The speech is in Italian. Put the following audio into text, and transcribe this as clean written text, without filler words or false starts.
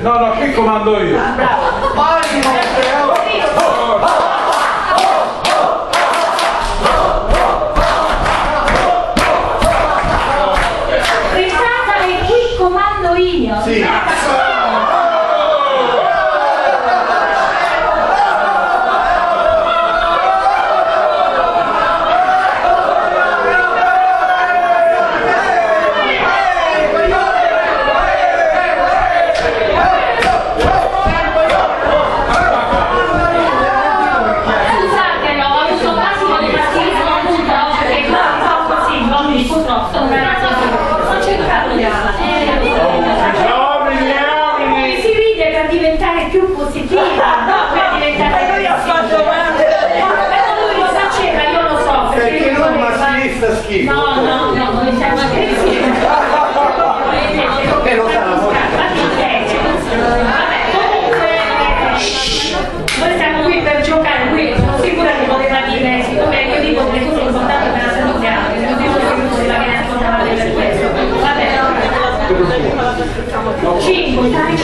No, no, qui comando io. Bravo. Massimo. Pensate, qui comando io. Sì. No, no, no, non siamo aggressivi. E lo sa. Vabbè, comunque noi siamo qui per giocare, qui sono sicura che voleva dire, siccome io dico che le cose importanti per la salute, io dico che non si va bene ascoltare per questo. Vabbè. 5, dai,